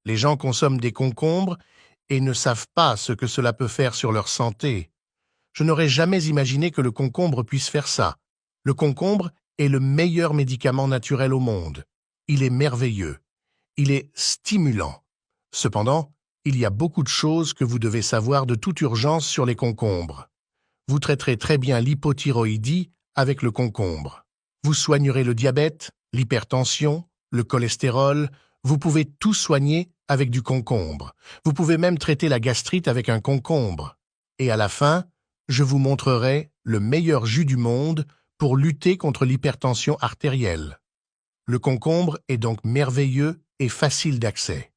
Les gens consomment des concombres et ne savent pas ce que cela peut faire sur leur santé. Je n'aurais jamais imaginé que le concombre puisse faire ça. Le concombre est le meilleur médicament naturel au monde. Il est merveilleux. Il est stimulant. Cependant, il y a beaucoup de choses que vous devez savoir de toute urgence sur les concombres. Vous traiterez très bien l'hypothyroïdie avec le concombre. Vous soignerez le diabète, l'hypertension, le cholestérol. Vous pouvez tout soigner avec du concombre. Vous pouvez même traiter la gastrite avec un concombre. Et à la fin, je vous montrerai le meilleur jus du monde pour lutter contre l'hypertension artérielle. Le concombre est donc merveilleux et facile d'accès.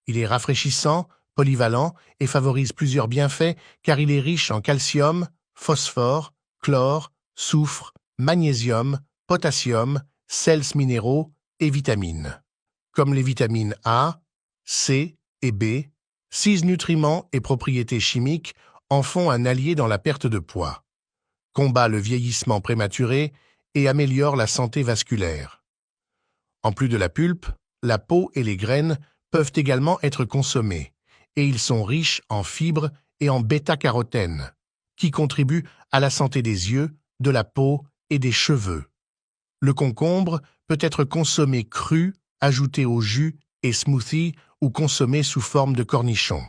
Il est rafraîchissant, polyvalent et favorise plusieurs bienfaits car il est riche en calcium, phosphore, chlore, soufre, magnésium, potassium, sels minéraux et vitamines. Comme les vitamines A, C et B, 6 nutriments et propriétés chimiques en font un allié dans la perte de poids, combat le vieillissement prématuré et améliore la santé vasculaire. En plus de la pulpe, la peau et les graines peuvent également être consommés, et ils sont riches en fibres et en bêta-carotène, qui contribuent à la santé des yeux, de la peau et des cheveux. Le concombre peut être consommé cru, ajouté au jus et smoothie ou consommé sous forme de cornichons,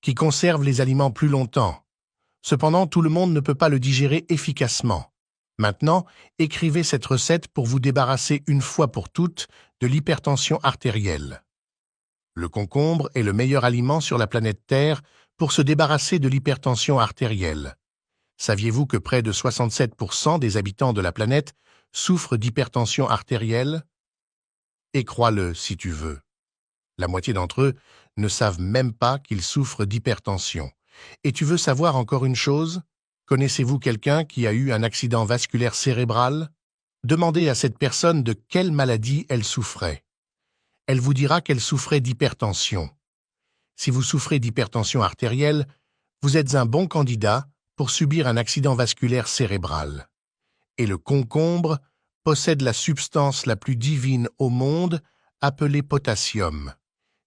qui conservent les aliments plus longtemps. Cependant, tout le monde ne peut pas le digérer efficacement. Maintenant, écrivez cette recette pour vous débarrasser une fois pour toutes de l'hypertension artérielle. Le concombre est le meilleur aliment sur la planète Terre pour se débarrasser de l'hypertension artérielle. Saviez-vous que près de 67% des habitants de la planète souffrent d'hypertension artérielle? Et crois-le si tu veux. La moitié d'entre eux ne savent même pas qu'ils souffrent d'hypertension. Et tu veux savoir encore une chose? Connaissez-vous quelqu'un qui a eu un accident vasculaire cérébral? Demandez à cette personne de quelle maladie elle souffrait. Elle vous dira qu'elle souffrait d'hypertension. Si vous souffrez d'hypertension artérielle, vous êtes un bon candidat pour subir un accident vasculaire cérébral. Et le concombre possède la substance la plus divine au monde, appelée potassium.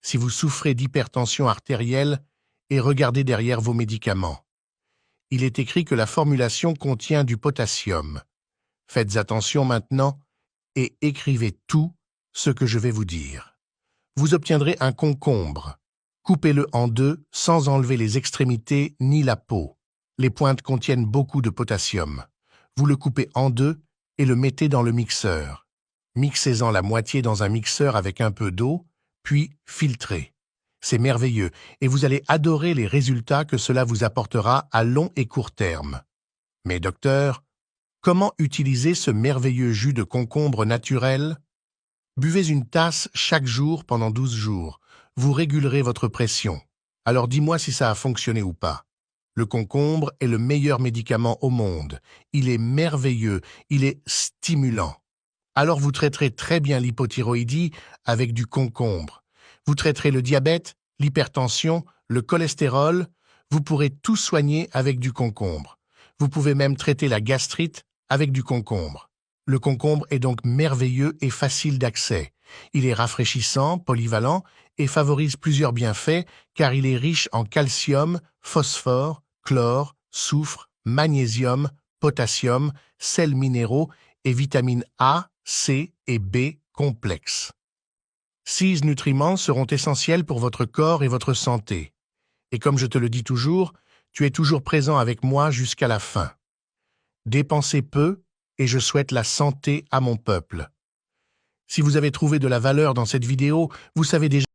Si vous souffrez d'hypertension artérielle, et regardez derrière vos médicaments. Il est écrit que la formulation contient du potassium. Faites attention maintenant et écrivez tout ce que je vais vous dire. Vous obtiendrez un concombre. Coupez-le en deux sans enlever les extrémités ni la peau. Les pointes contiennent beaucoup de potassium. Vous le coupez en deux et le mettez dans le mixeur. Mixez-en la moitié dans un mixeur avec un peu d'eau, puis filtrez. C'est merveilleux et vous allez adorer les résultats que cela vous apportera à long et court terme. Mais docteur, comment utiliser ce merveilleux jus de concombre naturel? Buvez une tasse chaque jour pendant 12 jours. Vous régulerez votre pression. Alors dis-moi si ça a fonctionné ou pas. Le concombre est le meilleur médicament au monde. Il est merveilleux, il est stimulant. Alors vous traiterez très bien l'hypothyroïdie avec du concombre. Vous traiterez le diabète, l'hypertension, le cholestérol. Vous pourrez tout soigner avec du concombre. Vous pouvez même traiter la gastrite avec du concombre. Le concombre est donc merveilleux et facile d'accès. Il est rafraîchissant, polyvalent et favorise plusieurs bienfaits car il est riche en calcium, phosphore, chlore, soufre, magnésium, potassium, sels minéraux et vitamines A, C et B complexes. 6 nutriments seront essentiels pour votre corps et votre santé. Et comme je te le dis toujours, tu es toujours présent avec moi jusqu'à la fin. Dépensez peu et je souhaite la santé à mon peuple. Si vous avez trouvé de la valeur dans cette vidéo, vous savez déjà